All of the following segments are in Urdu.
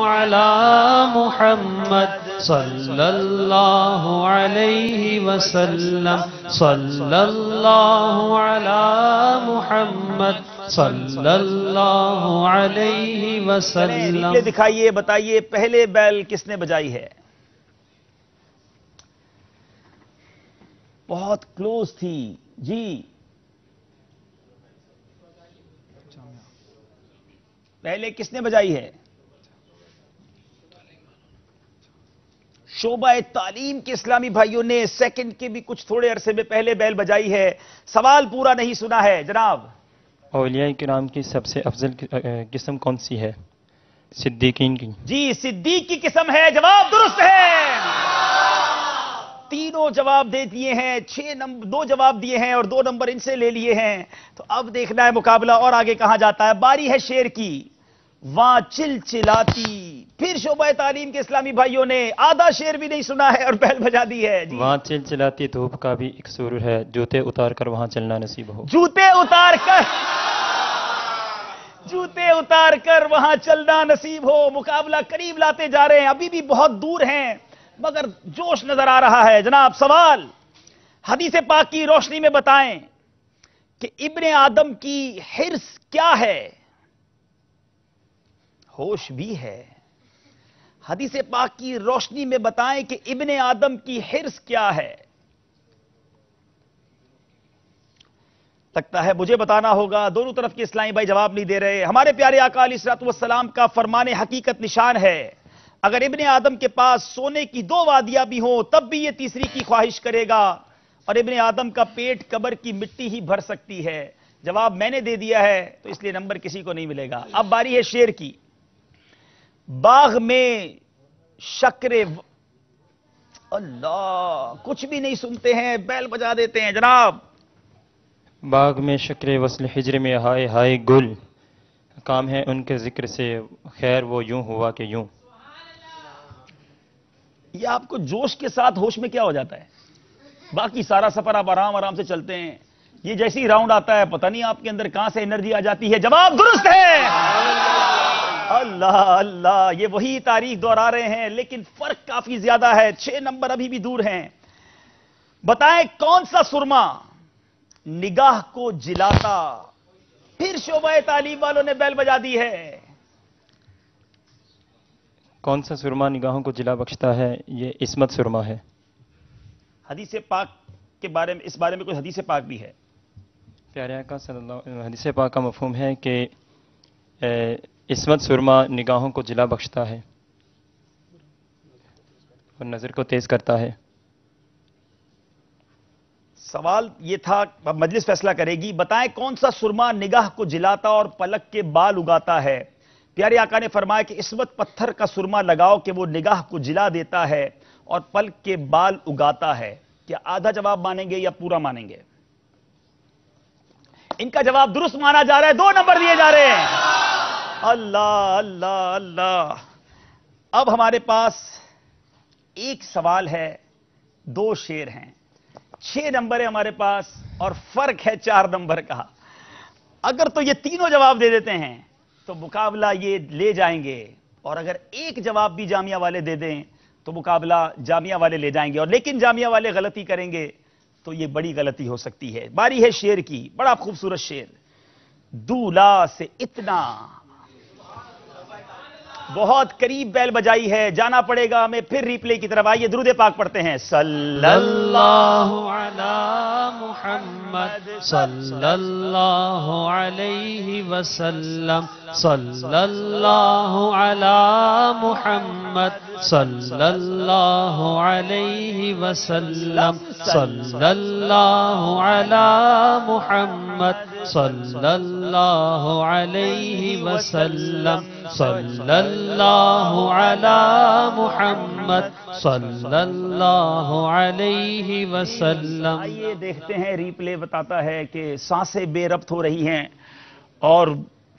علی محمد صلی اللہ علیہ وسلم صلی اللہ علی محمد صلی اللہ علیہ وسلم۔ ریپلے دکھائیے، بتائیے پہلے بیل کس نے بجائی ہے؟ بہت کلوز تھی جی، پہلے کس نے بجائی ہے؟ شعبہ تعلیم کے اسلامی بھائیوں نے سیکنڈ کے بھی کچھ تھوڑے عرصے میں پہلے بیل بجائی ہے۔ سوال پورا نہیں سنا ہے جناب۔ اولیاء کرام کی سب سے افضل قسم کون سی ہے؟ صدیقین کی۔ جی صدیق کی قسم ہے، جواب درست ہے۔ تینوں جواب دے دیے ہیں، 2 جواب دیے ہیں اور 2 نمبر ان سے لے لیے ہیں۔ تو اب دیکھنا ہے مقابلہ اور آگے کہاں جاتا ہے۔ باری ہے شیر کی۔ وہاں چلچلاتی، پھر شعبہ تعلیم کے اسلامی بھائیوں نے آدھا شیر بھی نہیں سنا ہے اور بیل بجا دی ہے جی۔ وہاں چلچلاتی دھوپ کا بھی ایک سرور ہے، جوتے اتار کر وہاں چلنا نصیب ہو۔ جوتے اتار کر وہاں چلنا نصیب ہو۔ مقابلہ قریب لاتے جا رہے ہیں، ابھی بھی بہت دور ہیں مگر جوش نظر آ رہا ہے جناب۔ سوال حدیث پاک کی روشنی میں بتائیں کہ ابن آدم کی حرص کیا ہے؟ ہوش بھی ہے۔ حدیث پاک کی روشنی میں بتائیں کہ ابن آدم کی حرص کیا ہے؟ لگتا ہے مجھے بتانا ہوگا، دونوں طرف کے اسلامی بھائی جواب نہیں دے رہے۔ ہمارے پیارے آقا علیہ الصلوۃ والسلام کا فرمان حقیقت نشان ہے، اگر ابن آدم کے پاس سونے کی 2 وادیاں بھی ہوں تب بھی یہ تیسری کی خواہش کرے گا، اور ابن آدم کا پیٹ قبر کی مٹی ہی بھر سکتی ہے۔ جواب میں نے دے دیا ہے تو اس لیے نمبر کسی کو نہیں ملے گا۔ اب باری ہے شیر کی۔ باغ میں شکر اللہ، کچھ بھی نہیں سنتے ہیں، بیل بجا دیتے ہیں جناب۔ باغ میں شکر وصل ہجر میں ہائے ہائے گل، کام ہے ان کے ذکر سے خیر وہ یوں ہوا کہ یوں۔ یہ آپ کو جوش کے ساتھ ہوش میں کیا ہو جاتا ہے؟ باقی سارا سفر آپ آرام آرام سے چلتے ہیں، یہ جیسی راؤنڈ آتا ہے پتہ نہیں آپ کے اندر کہاں سے انرجی آ جاتی ہے۔ جواب درست ہے۔ اللہ اللہ، یہ وہی تاریخ دہرا رہے ہیں لیکن فرق کافی زیادہ ہے، 6 نمبر ابھی بھی دور ہیں۔ بتائیں کون سا سرما نگاہ کو جلاتا؟ پھر شعبہ تعلیم والوں نے بیل بجا دی ہے۔ کون سا سرما نگاہوں کو جلا بخشتا ہے؟ یہ عصمت سرما ہے۔ حدیث پاک کے بارے میں، اس بارے میں کوئی حدیث پاک بھی ہے؟ پیارے آقا صلی اللہ علیہ وسلم، حدیث پاک کا مفہوم ہے کہ عصمت سرما نگاہوں کو جلا بخشتا ہے اور نظر کو تیز کرتا ہے۔ سوال یہ تھا، اب مجلس فیصلہ کرے گی۔ بتائیں کون سا سرما نگاہ کو جلاتا اور پلک کے بال اگاتا ہے؟ پیارے آقا نے فرمایا کہ عصمت پتھر کا سرما لگاؤ کہ وہ نگاہ کو جلا دیتا ہے اور پلک کے بال اگاتا ہے۔ کیا آدھا جواب مانیں گے یا پورا مانیں گے؟ ان کا جواب درست مانا جا رہا ہے، 2 نمبر دیے جا رہے ہیں۔ اللہ اللہ اللہ۔ اب ہمارے پاس ایک سوال ہے، 2 شیر ہیں، 6 نمبر ہے ہمارے پاس اور فرق ہے 4 نمبر کا۔ اگر تو یہ تینوں جواب دے دیتے ہیں تو مقابلہ یہ لے جائیں گے، اور اگر ایک جواب بھی جامعہ والے دے دیں تو مقابلہ جامعہ والے لے جائیں گے، اور لیکن جامعہ والے غلطی کریں گے تو یہ بڑی غلطی ہو سکتی ہے۔ باری ہے شیر کی، بڑا خوبصورت شیر۔ دولا سے اتنا، بہت قریب بیل بجائی ہے، جانا پڑے گا ہمیں پھر ریپلے کی طرف۔ آئیے درود پاک پڑھتے ہیں۔ صلی اللہ علی محمد صلی اللہ علیہ وسلم صلی اللہ علی محمد صلی اللہ علیہ وسلم صلی اللہ علی محمد صلی اللہ علیہ وسلم صلی اللہ علی محمد صلی اللہ علیہ وسلم۔ آئیے دیکھتے ہیں، ریپلے بتاتا ہے کہ سانسیں بے ربط ہو رہی ہیں اور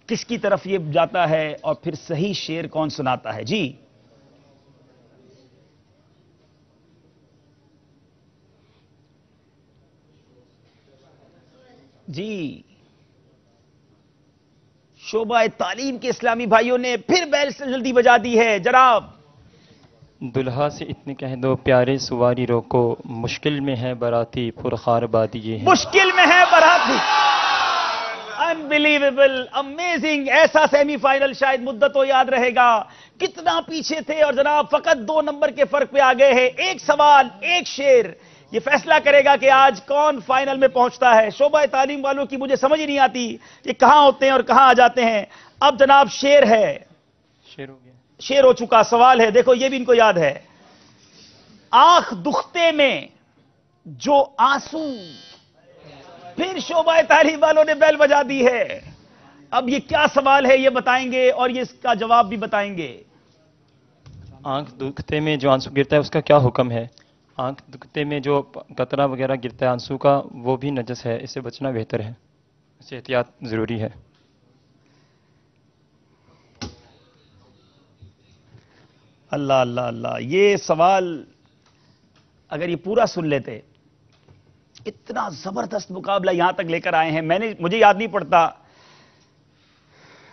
کس کی طرف یہ جاتا ہے اور پھر صحیح شعر کون سناتا ہے۔ جی جی شعبہ تعلیم کے اسلامی بھائیوں نے پھر بیل سے جلدی بجا دی ہے. جناب دلہا سے اتنے کہہ دو پیارے سواری روکو، مشکل میں ہے براتی پرخار بادی یہ ہے. مشکل میں ہے براتی. Unbelievable, amazing. ایسا سیمی فائنل شاید مدتوں یاد رہے گا. کتنا پیچھے تھے اور جناب فقط 2 نمبر کے فرق پہ آ گئے ہیں. ایک سوال، ایک شعر، یہ فیصلہ کرے گا کہ آج کون فائنل میں پہنچتا ہے. شعبہ تعلیم والوں کی مجھے سمجھ ہی نہیں آتی کہ کہاں ہوتے ہیں اور کہاں آ جاتے ہیں. اب جناب شعر ہے. شعر ہو گیا. شعر ہو چکا. سوال ہے، دیکھو یہ بھی ان کو یاد ہے. آنکھ دکھتے میں جو آنسو. پھر شعبہ تعلیم والوں نے بیل بجا دی ہے. اب یہ کیا سوال ہے یہ بتائیں گے اور یہ اس کا جواب بھی بتائیں گے. آنکھ دکھتے میں جو آنسو گرتا ہے اس کا کیا حکم ہے؟ آنکھ دکھتے میں جو قطرہ وغیرہ گرتا ہے آنسو کا وہ بھی نجس ہے، اس سے بچنا بہتر ہے، اس سے احتیاط ضروری ہے. اللہ اللہ اللہ. یہ سوال اگر یہ پورا سن لیتے. اتنا زبردست مقابلہ یہاں تک لے کر آئے ہیں. مجھے یاد نہیں پڑتا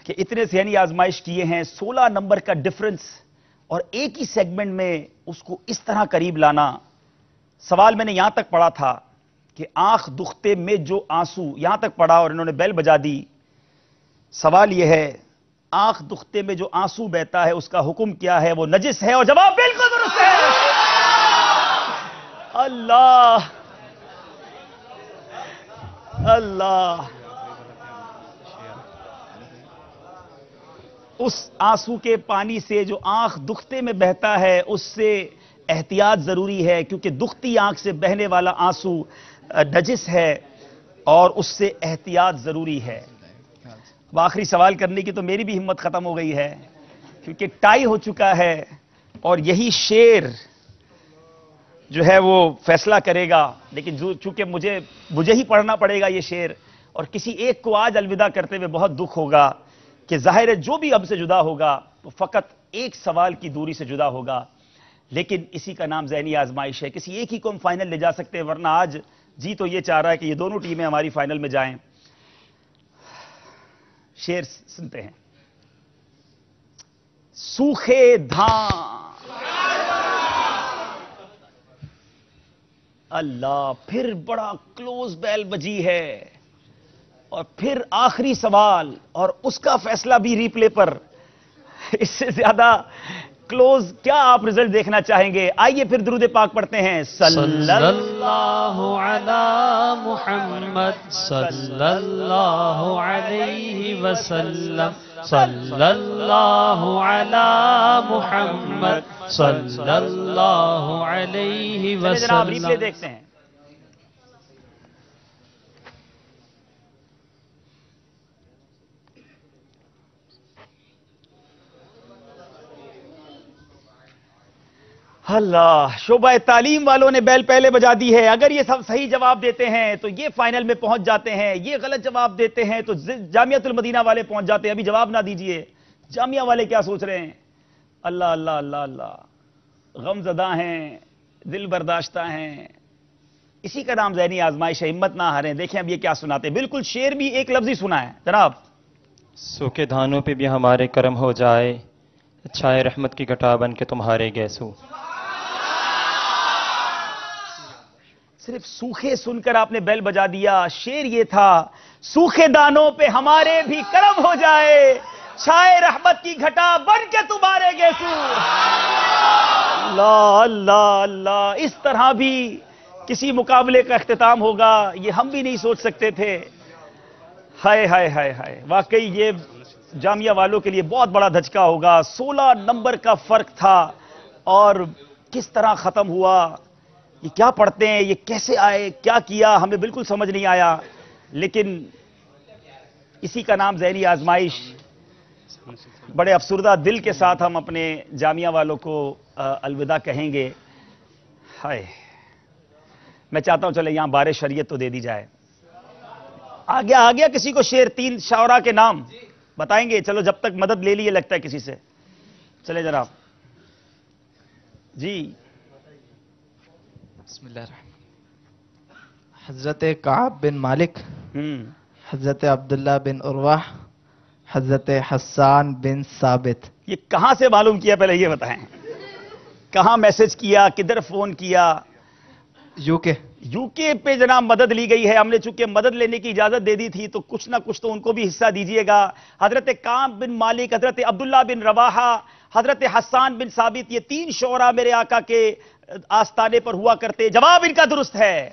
کہ اتنے ذہنی آزمائش کیے ہیں. 16 نمبر کا ڈفرنس اور ایک ہی سیگمنٹ میں اس کو اس طرح قریب لانا. سوال میں نے یہاں تک پڑھا تھا کہ آنکھ دکھتے میں جو آنسو، یہاں تک پڑھا اور انہوں نے بیل بجا دی. سوال یہ ہے آنکھ دکھتے میں جو آنسو بہتا ہے اس کا حکم کیا ہے؟ وہ نجس ہے. اور جواب بالکل درست ہے. اللہ اللہ. اس آنسو کے پانی سے جو آنکھ دکھتے میں بہتا ہے اس سے احتیاط ضروری ہے، کیونکہ دکھتی آنکھ سے بہنے والا آنسو نجس ہے اور اس سے احتیاط ضروری ہے. اب آخری سوال کرنے کی تو میری بھی ہمت ختم ہو گئی ہے کیونکہ ٹائی ہو چکا ہے اور یہی شعر جو ہے وہ فیصلہ کرے گا. لیکن چونکہ مجھے ہی پڑھنا پڑے گا یہ شعر، اور کسی ایک کو آج الوداع کرتے ہوئے بہت دکھ ہوگا کہ ظاہر ہے جو بھی اب سے جدا ہوگا وہ فقط ایک سوال کی دوری سے جدا ہوگا. لیکن اسی کا نام ذہنی آزمائش ہے. کسی ایک ہی کو ہم فائنل لے جا سکتے ہیں، ورنہ آج جی تو یہ چاہ رہا ہے کہ یہ دونوں ٹیمیں ہماری فائنل میں جائیں. شعر سنتے ہیں. سوکھے دھان. اللہ. پھر بڑا کلوز بیل بجی ہے اور پھر آخری سوال اور اس کا فیصلہ بھی ری پلے پر. اس سے زیادہ کلوز کیا آپ رزلٹ دیکھنا چاہیں گے؟ آئیے پھر درود پاک پڑھتے ہیں. صلی اللہ علی محمد صلی اللہ علیہ وسلم. صلی اللہ علی محمد صلی اللہ علیہ جناب ری پلے وسلم. دیکھتے ہیں. اللہ. شعبہ تعلیم والوں نے بیل پہلے بجا دی ہے. اگر یہ سب صحیح جواب دیتے ہیں تو یہ فائنل میں پہنچ جاتے ہیں. یہ غلط جواب دیتے ہیں تو جامعۃ المدینہ والے پہنچ جاتے ہیں. ابھی جواب نہ دیجئے. جامعہ والے کیا سوچ رہے ہیں؟ اللہ اللہ اللہ اللہ. غم زدہ ہیں، دل برداشتہ ہیں. اسی کا نام ذہنی آزمائش ہے. ہمت نہ ہاریں. دیکھیں اب یہ کیا سناتے ہیں. بالکل شعر بھی ایک لفظ ہی سنا ہے جناب. سوکھے دھانوں پہ بھی ہمارے کرم ہو جائے، چھائے رحمت کی گھٹا بن کے تمہارے گیسو. صرف سوکھے سن کر آپ نے بیل بجا دیا. شعر یہ تھا سوکھے دانوں پہ ہمارے بھی کرم ہو جائے، چھائے رحمت کی گھٹا بن کے تمہارے گیسو. اللہ اللہ اللہ. اس طرح بھی کسی مقابلے کا اختتام ہوگا یہ ہم بھی نہیں سوچ سکتے تھے. ہائے ہائے ہائے ہائے. واقعی یہ جامعہ والوں کے لیے بہت بڑا دھچکا ہوگا. 16 نمبر کا فرق تھا اور کس طرح ختم ہوا. یہ کیا پڑھتے ہیں، یہ کیسے آئے، کیا کیا، ہمیں بالکل سمجھ نہیں آیا. لیکن اسی کا نام ذہنی آزمائش. بڑے افسردہ دل کے ساتھ ہم اپنے جامعہ والوں کو الوداع کہیں گے. ہائے. میں چاہتا ہوں چلے یہاں بار شریعت تو دے دی جائے. آ گیا کسی کو شعر؟ 3 شعراء کے نام بتائیں گے. چلو جب تک مدد لے لیے لگتا ہے کسی سے. چلے جناب. جی بسم اللہ الرحمن. حضرت کعب بن مالک، حضرت عبداللہ بن عروہ، حضرت حسان بن ثابت. یہ کہاں سے معلوم کیا پہلے یہ بتائیں؟ کہاں میسج کیا، کدھر فون کیا؟ یو کے. یو کے پہ جناب مدد لی گئی ہے. ہم نے چونکہ مدد لینے کی اجازت دے دی تھی تو کچھ نہ کچھ تو ان کو بھی حصہ دیجئے گا. حضرت کعب بن مالک، حضرت عبداللہ بن رواحہ، حضرت حسان بن ثابت، یہ 3 شعراء میرے آقا کے آستانے پر ہوا کرتے. جواب ان کا درست ہے.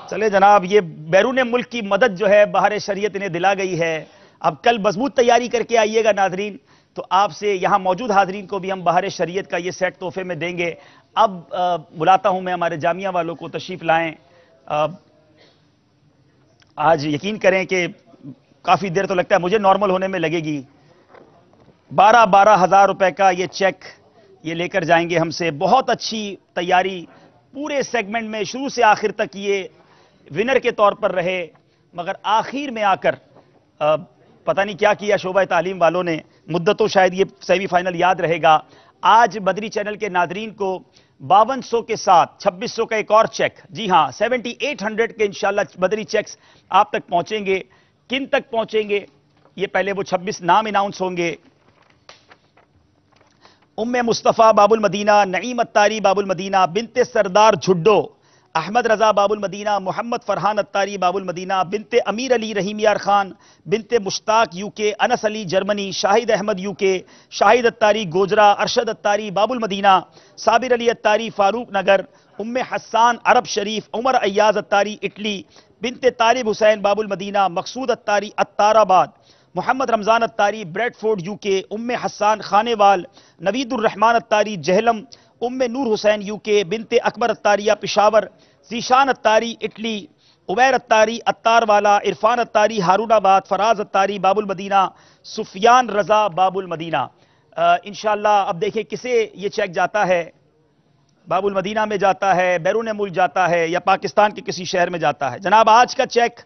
چلے جناب، یہ بیرون ملک کی مدد جو ہے بہار شریعت انہیں دلا گئی ہے. اب کل مضبوط تیاری کر کے آئیے گا ناظرین، تو آپ سے یہاں موجود حاضرین کو بھی ہم بہار شریعت کا یہ سیٹ تحفے میں دیں گے. اب بلاتا ہوں میں ہمارے جامعہ والوں کو تشریف لائیں. آج یقین کریں کہ کافی دیر تو لگتا ہے، مجھے نارمل ہونے میں لگے گی. 12 ہزار روپے کا یہ چیک یہ لے کر جائیں گے ہم سے. بہت اچھی تیاری پورے سیگمنٹ میں شروع سے آخر تک یہ ونر کے طور پر رہے، مگر آخر میں آ کر پتہ نہیں کیا کیا شعبہ تعلیم والوں نے. مدتوں شاید یہ سیمی فائنل یاد رہے گا. آج مدنی چینل کے ناظرین کو 5200 کے ساتھ 2600 کا ایک اور چیک، جی ہاں 7800 کے انشاءاللہ مدنی چیکس آپ تک پہنچیں گے. کن تک پہنچیں گے؟ یہ پہلے وہ 26 نام اناؤنس ہوں گے. ام مصطفیٰ باب المدینہ، نعیم اتاری باب المدینہ، بنت سردار جھڈو، احمد رضا باب المدینہ، محمد فرحان اتاری باب المدینہ، بنت امیر علی رحیم یار خان، بنت مشتاق یو کے، انس علی جرمنی، شاہد احمد یو کے، شاہد اتاری گوجرا، ارشد اتاری باب المدینہ، صابر علی اتاری فاروق نگر، ام حسان عرب شریف، عمر ایاز اتاری اٹلی، بنت طالب حسین باب المدینہ، مقصود اتاری اتار آباد، محمد رمضان اتاری بریڈ فورڈ یو کے، ام حسان خانے وال، نوید الرحمان اتاری جہلم، ام نور حسین یو کے، بنت اکبر اتاریہ پشاور، ذیشان اتاری اٹلی، عبیر اتاری اتار والا، عرفان اتاری ہارون آباد، فراز اتاری باب المدینہ، سفیان رضا باب المدینہ. انشاءاللہ اب دیکھیں کسے یہ چیک جاتا ہے. باب المدینہ میں جاتا ہے، بیرون ملک جاتا ہے، یا پاکستان کے کسی شہر میں جاتا ہے. جناب آج کا چیک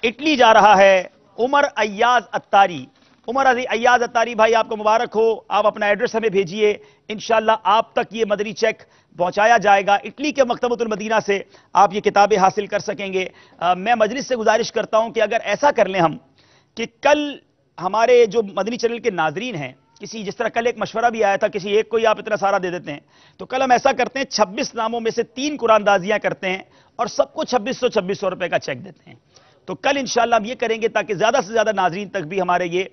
اٹلی جا رہا ہے. عمر ایاز اتاری. عمر ایاز اتاری بھائی آپ کو مبارک ہو. آپ اپنا ایڈریس ہمیں بھیجئے، انشاءاللہ آپ تک یہ مدنی چیک پہنچایا جائے گا. اٹلی کے مکتبۃ المدینہ سے آپ یہ کتابیں حاصل کر سکیں گے. میں مجلس سے گزارش کرتا ہوں کہ اگر ایسا کر لیں ہم کہ کل ہمارے جو مدنی چینل کے ناظرین ہیں، کسی جس طرح کل ایک مشورہ بھی آیا تھا کسی ایک کو ہی آپ اتنا سارا دے دیتے ہیں، تو کل ہم ایسا کرتے ہیں 26 ناموں میں سے 3 قرآن دازیاں کرتے ہیں اور سب کو 2600 روپے کا چیک دیتے ہیں. تو کل انشاءاللہ ہم یہ کریں گے تاکہ زیادہ سے زیادہ ناظرین تک بھی ہمارے یہ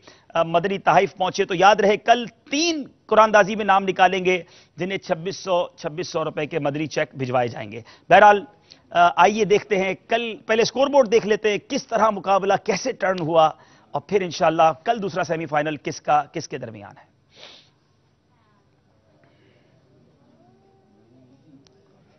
مدنی تحائف پہنچے. تو یاد رہے کل 3 قرآن دازی میں نام نکالیں گے جنہیں 2600 روپے کے مدنی چیک بھجوائے جائیں گے. بہرحال آئیے دیکھتے ہیں کل، پہلے سکور بورڈ دیکھ لیتے ہیں کس طرح مقابلہ کیسے ٹرن ہوا، اور پھر انشاءاللہ کل دوسرا سیمی فائنل کس کے درمیان ہے.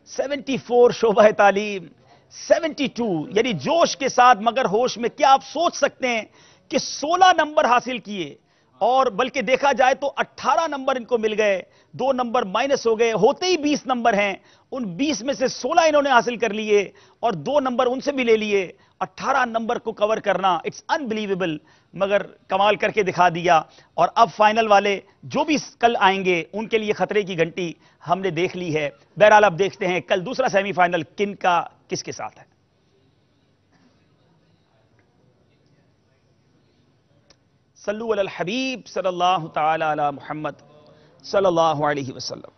سیونٹی 74 شعبہ تعلیم، 72 یعنی جوش کے ساتھ مگر ہوش میں. کیا آپ سوچ سکتے ہیں کہ 16 نمبر حاصل کیے، اور بلکہ دیکھا جائے تو 18 نمبر ان کو مل گئے، 2 نمبر مائنس ہو گئے، ہوتے ہی 20 نمبر ہیں. ان 20 میں سے 16 انہوں نے حاصل کر لیے اور 2 نمبر ان سے بھی لے لیے. 18 نمبر کو کور کرنا اٹس انبلیویبل، مگر کمال کر کے دکھا دیا. اور اب فائنل والے جو بھی کل آئیں گے ان کے لیے خطرے کی گھنٹی ہم نے دیکھ لی ہے. بہرحال اب دیکھتے ہیں کل دوسرا سیمی فائنل کس کے ساتھ ہے. صلو علی الحبیب صلی اللہ تعالی علی محمد صلی اللہ علیہ وسلم.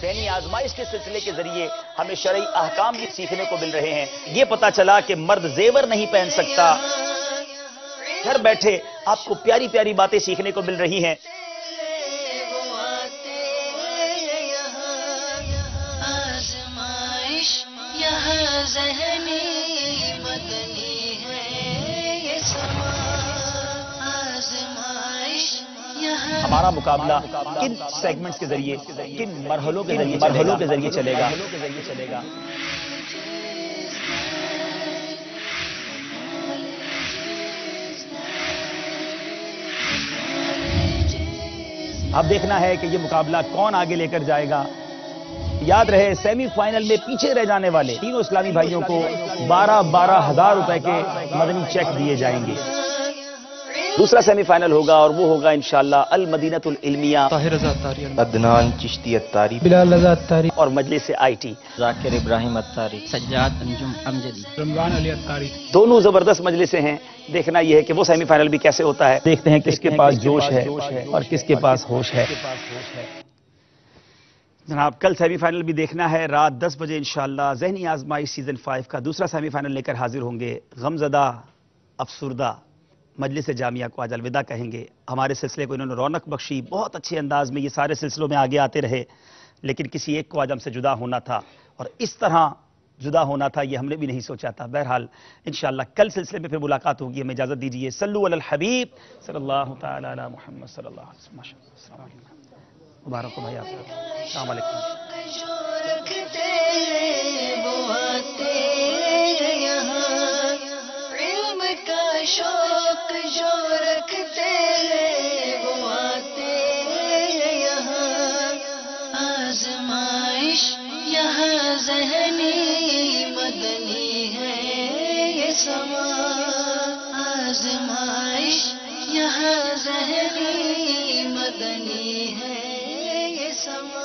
ذہنی آزمائش کے سلسلے کے ذریعے ہمیں شرعی احکام بھی سیکھنے کو مل رہے ہیں. یہ پتا چلا کہ مرد زیور نہیں پہن سکتا. گھر بیٹھے آپ کو پیاری پیاری باتیں سیکھنے کو مل رہی ہیں. ہمارا مقابلہ کن سیگمنٹس کے ذریعے، کن مرحلوں کے ذریعے چلے گا. اب دیکھنا ہے کہ یہ مقابلہ کون آگے لے کر جائے گا. یاد رہے سیمی فائنل میں پیچھے رہ جانے والے تینوں اسلامی بھائیوں کو 12 ہزار روپے کے مدنی چیک دیے جائیں گے. دوسرا سیمی فائنل ہوگا اور وہ ہوگا انشاءاللہ المدینۃ العلمیہ طاہر رضا اتاری، عدنان چشتی اتاری، بلال رضا اتاری، اور مجلس آئی ٹی. ذاکر ابراہیم اتاری، سجاد انجم امجدی، رمضان علی اتاری. دونوں زبردست مجلسیں ہیں. دیکھنا یہ ہے کہ وہ سیمی فائنل بھی کیسے ہوتا ہے. دیکھتے ہیں کس کے پاس جوش ہے اور کس کے پاس ہوش ہے. جناب کل سیمی فائنل بھی دیکھنا ہے رات 10 بجے انشاءاللہ. ذہنی آزمائش سیزن 5 کا دوسرا سیمی فائنل لے کر حاضر ہوں گے. غمزدہ افسردہ مجلس جامعہ کو آج الوداع کہیں گے. ہمارے سلسلے کو انہوں نے رونق بخشی، بہت اچھے انداز میں یہ سارے سلسلوں میں آگے آتے رہے، لیکن کسی ایک کو آج ہم سے جدا ہونا تھا اور اس طرح جدا ہونا تھا یہ ہم نے بھی نہیں سوچا تھا. بہرحال انشاءاللہ کل سلسلے میں پھر ملاقات ہوگی. ہمیں اجازت دیجیے. صلو علی الحبیب صلی اللہ تعالی علی محمد صلی اللہ علیہ وسلم. السلام علیکم. مبارک ہو بھائی آپ کو. السلام علیکم. شوق جو رکھتے ہیں وہ آتے ہیں یہاں. آزمائش یہاں ذہنی مدنی ہے یہ سما. آزمائش یہاں ذہنی مدنی ہے یہ سما.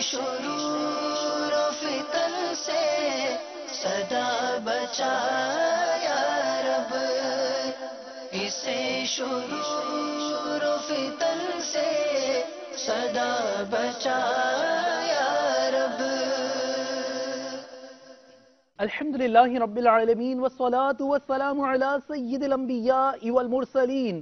شرور و فتن سے صدا بچا یا رب. اسے شرور و فتن سے صدا بچا یا رب. الحمدللہ رب العالمین والصلاة والسلام علی سید الانبیاء والمرسلین.